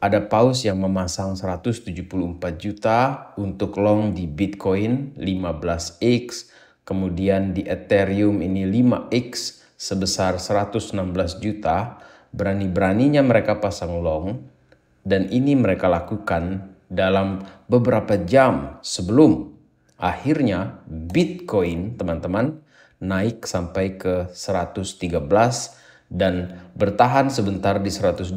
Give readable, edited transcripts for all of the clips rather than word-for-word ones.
ada paus yang memasang 174 juta untuk long di Bitcoin 15x, kemudian di Ethereum ini 5x sebesar 116 juta. Berani-beraninya mereka pasang long, dan ini mereka lakukan dalam beberapa jam sebelum akhirnya Bitcoin, teman-teman, naik sampai ke 113 dan bertahan sebentar di 112.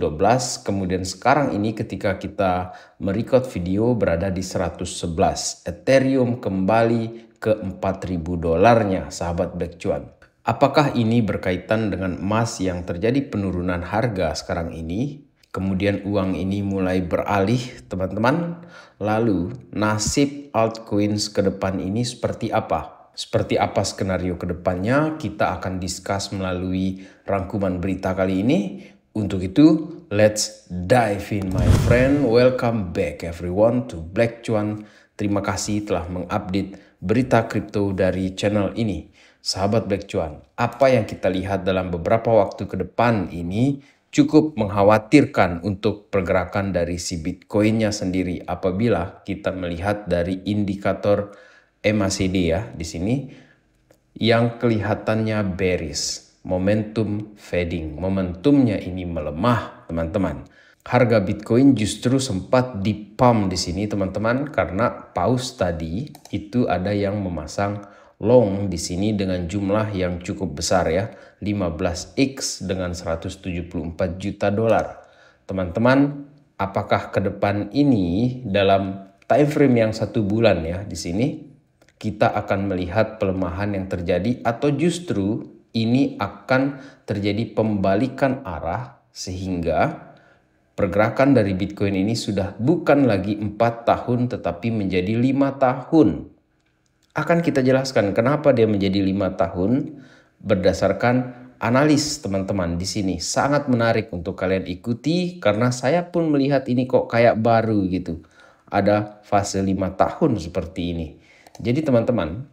Kemudian sekarang ini ketika kita merecord video berada di 111. Ethereum kembali ke 4.000 dolarnya, sahabat Black Cuan. Apakah ini berkaitan dengan emas yang terjadi penurunan harga sekarang ini? Kemudian uang ini mulai beralih, teman-teman. Lalu nasib altcoins ke depan ini seperti apa? Seperti apa skenario ke depannya? Kita akan discuss melalui rangkuman berita kali ini. Untuk itu, let's dive in, my friend. Welcome back everyone to Black Cuan. Terima kasih telah mengupdate berita kripto dari channel ini. Sahabat Black Cuan, apa yang kita lihat dalam beberapa waktu ke depan ini cukup mengkhawatirkan untuk pergerakan dari si Bitcoin-nya sendiri apabila kita melihat dari indikator MACD ya di sini yang kelihatannya bearish, momentum fading. Momentumnya ini melemah, teman-teman. Harga Bitcoin justru sempat dipump di sini, teman-teman, karena paus tadi itu ada yang memasang long di sini dengan jumlah yang cukup besar ya, 15x dengan 174 juta dolar. Teman-teman, apakah ke depan ini dalam time frame yang 1 bulan ya di sini kita akan melihat pelemahan yang terjadi, atau justru ini akan terjadi pembalikan arah sehingga pergerakan dari Bitcoin ini sudah bukan lagi 4 tahun tetapi menjadi 5 tahun. Akan kita jelaskan kenapa dia menjadi 5 tahun berdasarkan analis, teman-teman. Di sini sangat menarik untuk kalian ikuti karena saya pun melihat ini kok kayak baru gitu. Ada fase 5 tahun seperti ini. Jadi teman-teman,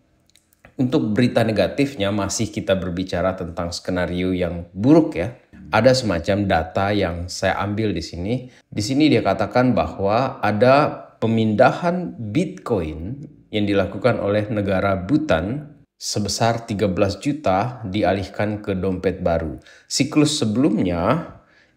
untuk berita negatifnya masih kita berbicara tentang skenario yang buruk ya. Ada semacam data yang saya ambil di sini. Di sini dia katakan bahwa ada pemindahan Bitcoin yang dilakukan oleh negara Bhutan sebesar 13 juta dialihkan ke dompet baru. Siklus sebelumnya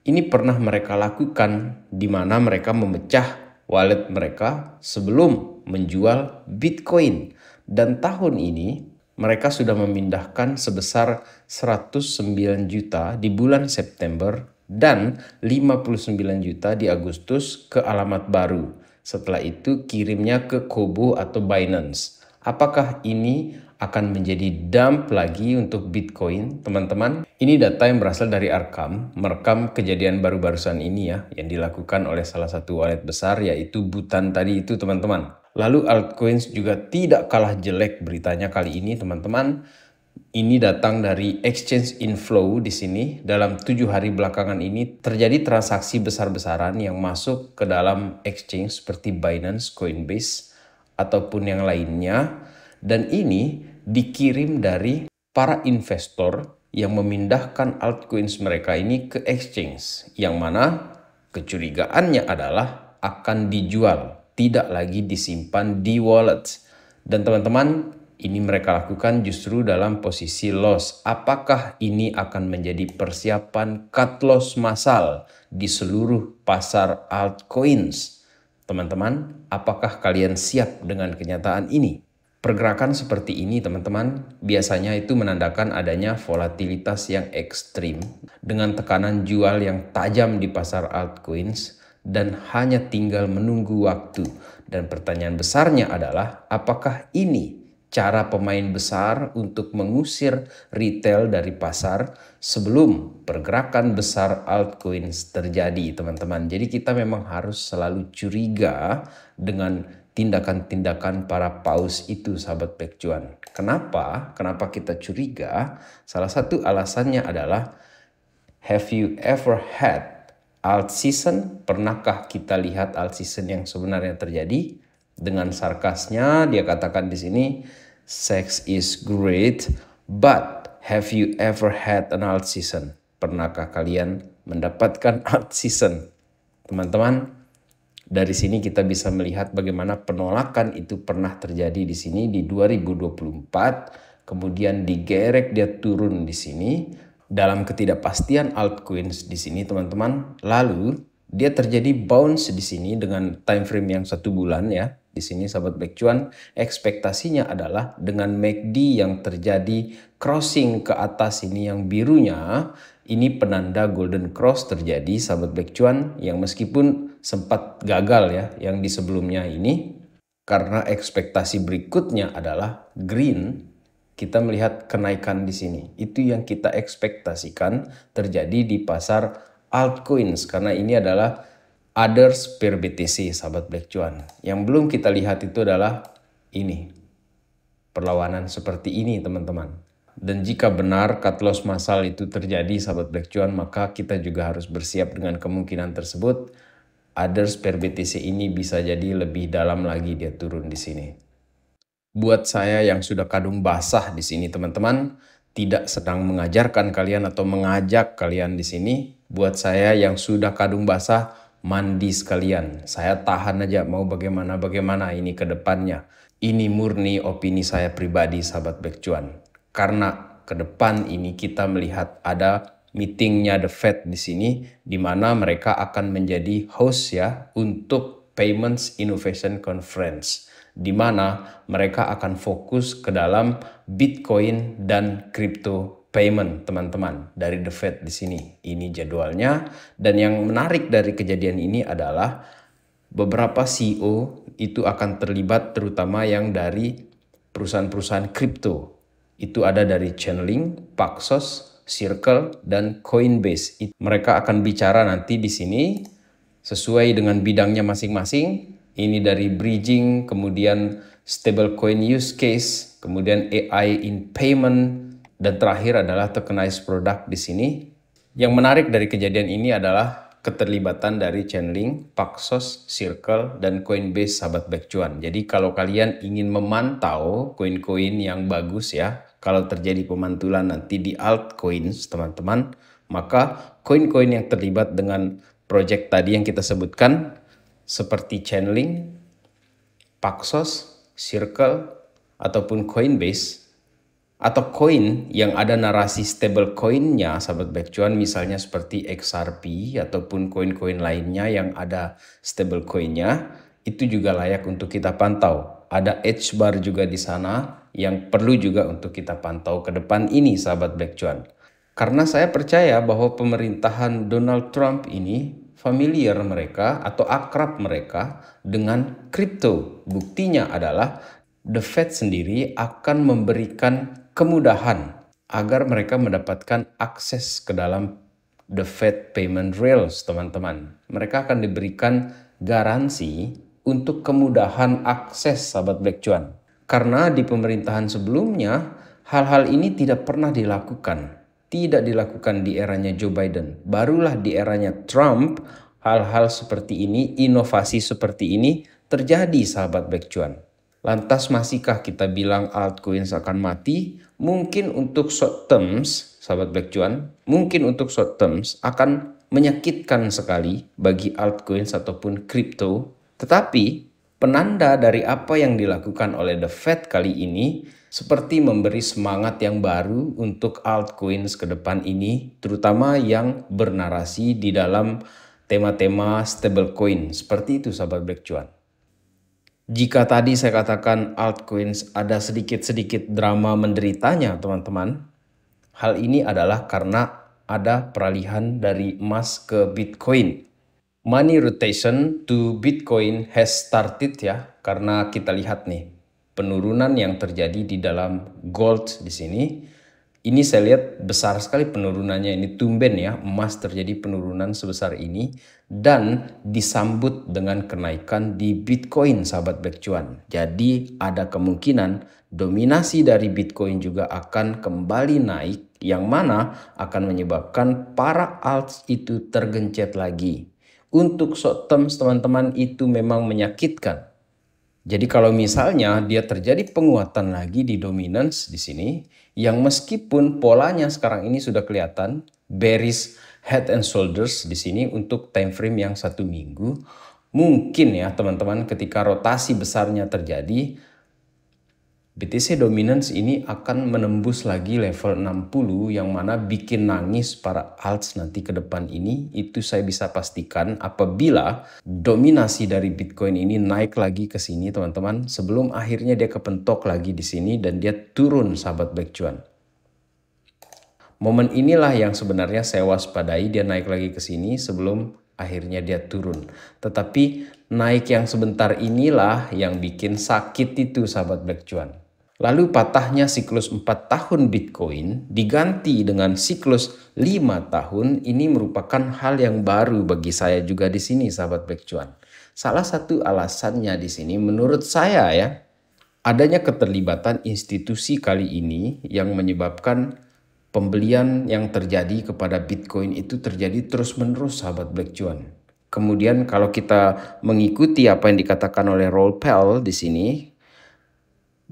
ini pernah mereka lakukan di mana mereka memecah wallet mereka sebelum menjual Bitcoin. Dan tahun ini mereka sudah memindahkan sebesar 109 juta di bulan September dan 59 juta di Agustus ke alamat baru. Setelah itu kirimnya ke Kobo atau Binance. Apakah ini akan menjadi dump lagi untuk Bitcoin, teman-teman? Ini data yang berasal dari Arkham, merekam kejadian baru-barusan ini ya, yang dilakukan oleh salah satu wallet besar yaitu Bhutan tadi itu, teman-teman. Lalu altcoins juga tidak kalah jelek beritanya kali ini, teman-teman. Ini datang dari exchange inflow di sini. Dalam 7 hari belakangan ini terjadi transaksi besar-besaran yang masuk ke dalam exchange seperti Binance, Coinbase, ataupun yang lainnya. Dan ini dikirim dari para investor yang memindahkan altcoins mereka ini ke exchange. Yang mana kecurigaannya adalah akan dijual, tidak lagi disimpan di wallet. Dan teman-teman, ini mereka lakukan justru dalam posisi loss. Apakah ini akan menjadi persiapan cut loss massal di seluruh pasar altcoins? Teman-teman, apakah kalian siap dengan kenyataan ini? Pergerakan seperti ini, teman-teman, biasanya itu menandakan adanya volatilitas yang ekstrim dengan tekanan jual yang tajam di pasar altcoins dan hanya tinggal menunggu waktu. Dan pertanyaan besarnya adalah apakah ini cara pemain besar untuk mengusir retail dari pasar sebelum pergerakan besar altcoins terjadi, teman-teman. Jadi kita memang harus selalu curiga dengan tindakan-tindakan para paus itu, sahabat Black Cuan. Kenapa? Kenapa kita curiga? Salah satu alasannya adalah, have you ever had alt season? Pernahkah kita lihat alt season yang sebenarnya terjadi? Dengan sarkasnya dia katakan di sini, sex is great, but have you ever had an alt season? Pernahkah kalian mendapatkan alt season? Teman-teman, dari sini kita bisa melihat bagaimana penolakan itu pernah terjadi di sini di 2024, kemudian digerek dia turun di sini dalam ketidakpastian altcoins di sini teman-teman. Lalu dia terjadi bounce di sini dengan time frame yang 1 bulan ya. Di sini sahabat Black Cuan, ekspektasinya adalah dengan MACD yang terjadi crossing ke atas ini yang birunya, ini penanda golden cross terjadi sahabat Black Cuan, yang meskipun sempat gagal ya yang di sebelumnya ini, karena ekspektasi berikutnya adalah green. Kita melihat kenaikan di sini. Itu yang kita ekspektasikan terjadi di pasar altcoins, karena ini adalah others per BTC sahabat Black Cuan. Yang belum kita lihat itu adalah ini, perlawanan seperti ini teman-teman. Dan jika benar cut loss massal itu terjadi sahabat Black Cuan, maka kita juga harus bersiap dengan kemungkinan tersebut. Others per BTC ini bisa jadi lebih dalam lagi dia turun di sini. Buat saya yang sudah kadung basah di sini teman-teman, tidak sedang mengajarkan kalian atau mengajak kalian di sini. Buat saya yang sudah kadung basah, mandi sekalian. Saya tahan aja mau bagaimana ini ke depannya. Ini murni opini saya pribadi sahabat Black Cuan. Karena ke depan ini kita melihat ada meetingnya The Fed di sini, di mana mereka akan menjadi host ya untuk Payments Innovation Conference, di mana mereka akan fokus ke dalam Bitcoin dan crypto payment teman-teman dari The Fed di sini. Ini jadwalnya, dan yang menarik dari kejadian ini adalah beberapa CEO itu akan terlibat, terutama yang dari perusahaan-perusahaan kripto. Itu ada dari Chainlink, Paxos, Circle, dan Coinbase. Mereka akan bicara nanti di sini sesuai dengan bidangnya masing-masing. Ini dari bridging, kemudian stablecoin use case, kemudian AI in payment, dan terakhir adalah tokenized product di sini. Yang menarik dari kejadian ini adalah keterlibatan dari Chainlink, Paxos, Circle, dan Coinbase sahabat Black Cuan. Jadi kalau kalian ingin memantau koin-koin yang bagus ya, kalau terjadi pemantulan nanti di altcoins teman-teman, maka koin-koin yang terlibat dengan project tadi yang kita sebutkan seperti Chainlink, Paxos, Circle, ataupun Coinbase, atau koin yang ada narasi stable coinnya sahabat Black Cuan, misalnya seperti XRP ataupun koin-koin lainnya yang ada stable coinnya, itu juga layak untuk kita pantau. Ada H bar juga di sana yang perlu juga untuk kita pantau ke depan ini sahabat Black Cuan. Karena saya percaya bahwa pemerintahan Donald Trump ini familiar mereka atau akrab mereka dengan kripto. Buktinya adalah The Fed sendiri akan memberikan kemudahan agar mereka mendapatkan akses ke dalam The Fed Payment Rails teman-teman. Mereka akan diberikan garansi untuk kemudahan akses sahabat Black Cuan. Karena di pemerintahan sebelumnya hal-hal ini tidak pernah dilakukan. Tidak dilakukan di eranya Joe Biden. Barulah di eranya Trump hal-hal seperti ini, inovasi seperti ini terjadi sahabat Black Cuan. Lantas masihkah kita bilang altcoins akan mati? Mungkin untuk short terms sahabat Black Cuan, mungkin untuk short terms akan menyakitkan sekali bagi altcoins ataupun crypto. Tetapi penanda dari apa yang dilakukan oleh The Fed kali ini seperti memberi semangat yang baru untuk altcoins ke depan ini, terutama yang bernarasi di dalam tema-tema stablecoin. Seperti itu sahabat Black Cuan. Jika tadi saya katakan altcoins ada sedikit-sedikit drama menderitanya teman-teman, hal ini adalah karena ada peralihan dari emas ke Bitcoin. Money rotation to Bitcoin has started ya, karena kita lihat nih penurunan yang terjadi di dalam gold di sini. Ini saya lihat besar sekali penurunannya, ini tumben ya, emas terjadi penurunan sebesar ini dan disambut dengan kenaikan di Bitcoin sahabat Black Cuan. Jadi ada kemungkinan dominasi dari Bitcoin juga akan kembali naik, yang mana akan menyebabkan para alts itu tergencet lagi. Untuk short term teman-teman itu memang menyakitkan. Jadi kalau misalnya dia terjadi penguatan lagi di dominance di sini, yang meskipun polanya sekarang ini sudah kelihatan bearish Head and Shoulders di sini untuk time frame yang 1 minggu. Mungkin ya teman-teman ketika rotasi besarnya terjadi, BTC Dominance ini akan menembus lagi level 60 yang mana bikin nangis para alts nanti ke depan ini. Itu saya bisa pastikan apabila dominasi dari Bitcoin ini naik lagi ke sini teman-teman, sebelum akhirnya dia kepentok lagi di sini dan dia turun sahabat Black Cuan. Momen inilah yang sebenarnya saya waspadai, dia naik lagi ke sini sebelum akhirnya dia turun. Tetapi naik yang sebentar inilah yang bikin sakit itu sahabat Black Cuan. Lalu patahnya siklus 4 tahun Bitcoin diganti dengan siklus 5 tahun. Ini merupakan hal yang baru bagi saya juga di sini sahabat Black Cuan. Salah satu alasannya di sini menurut saya ya, adanya keterlibatan institusi kali ini yang menyebabkan pembelian yang terjadi kepada Bitcoin itu terjadi terus-menerus sahabat Black Cuan. Kemudian kalau kita mengikuti apa yang dikatakan oleh Raoul Pal di sini,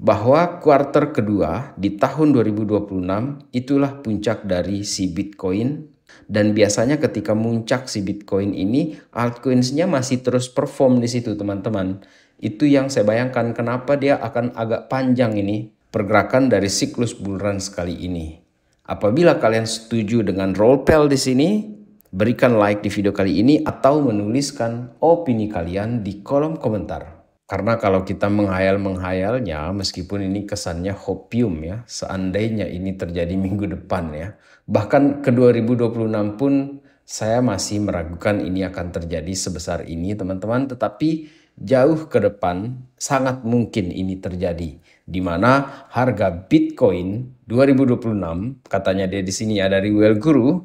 bahwa kuarter kedua di tahun 2026 itulah puncak dari si Bitcoin, dan biasanya ketika muncak si Bitcoin ini altcoins-nya masih terus perform di situ teman-teman. Itu yang saya bayangkan kenapa dia akan agak panjang ini pergerakan dari siklus bull run sekali ini. Apabila kalian setuju dengan Raoul Pal di sini, berikan like di video kali ini atau menuliskan opini kalian di kolom komentar. Karena kalau kita menghayal-menghayalnya, meskipun ini kesannya hopium ya, seandainya ini terjadi minggu depan ya. Bahkan ke 2026 pun saya masih meragukan ini akan terjadi sebesar ini teman-teman. Tetapi jauh ke depan sangat mungkin ini terjadi. Di mana harga Bitcoin 2026, katanya dia di sini ada dari Well Guru,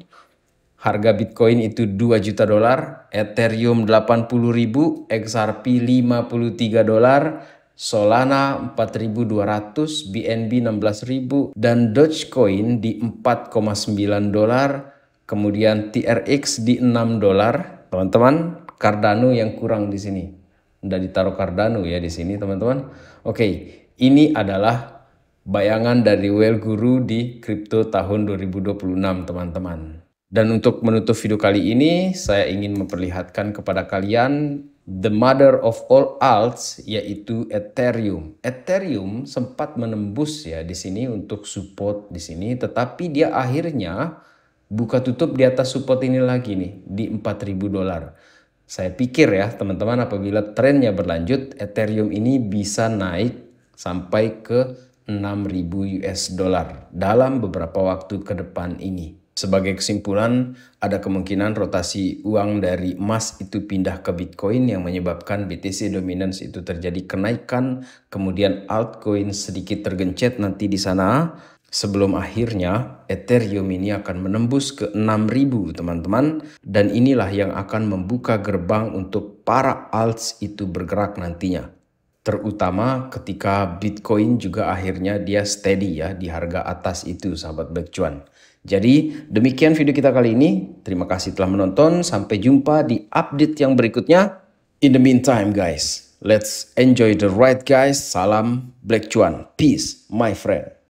harga Bitcoin itu 2 juta dolar, Ethereum 80.000, XRP 53 dolar, Solana 4.200, BNB 16.000, dan Dogecoin di 4,9 dolar, kemudian TRX di 6 dolar. Teman-teman, Cardano yang kurang di sini. Udah ditaruh Cardano ya di sini teman-teman. Oke, ini adalah bayangan dari Well Guru di kripto tahun 2026 teman-teman. Dan untuk menutup video kali ini, saya ingin memperlihatkan kepada kalian the mother of all alts, yaitu Ethereum. Ethereum sempat menembus ya di sini untuk support di sini, tetapi dia akhirnya buka tutup di atas support ini lagi nih di 4.000 dolar. Saya pikir ya teman-teman, apabila trennya berlanjut, Ethereum ini bisa naik sampai ke 6.000 US dollar dalam beberapa waktu ke depan ini. Sebagai kesimpulan, ada kemungkinan rotasi uang dari emas itu pindah ke Bitcoin yang menyebabkan BTC Dominance itu terjadi kenaikan, kemudian altcoin sedikit tergencet nanti di sana, sebelum akhirnya Ethereum ini akan menembus ke 6.000 teman-teman, dan inilah yang akan membuka gerbang untuk para alts itu bergerak nantinya. Terutama ketika Bitcoin juga akhirnya dia steady ya di harga atas itu sahabat Black Cuan. Jadi demikian video kita kali ini. Terima kasih telah menonton. Sampai jumpa di update yang berikutnya. In the meantime guys, let's enjoy the ride guys. Salam Black Cuan. Peace my friend.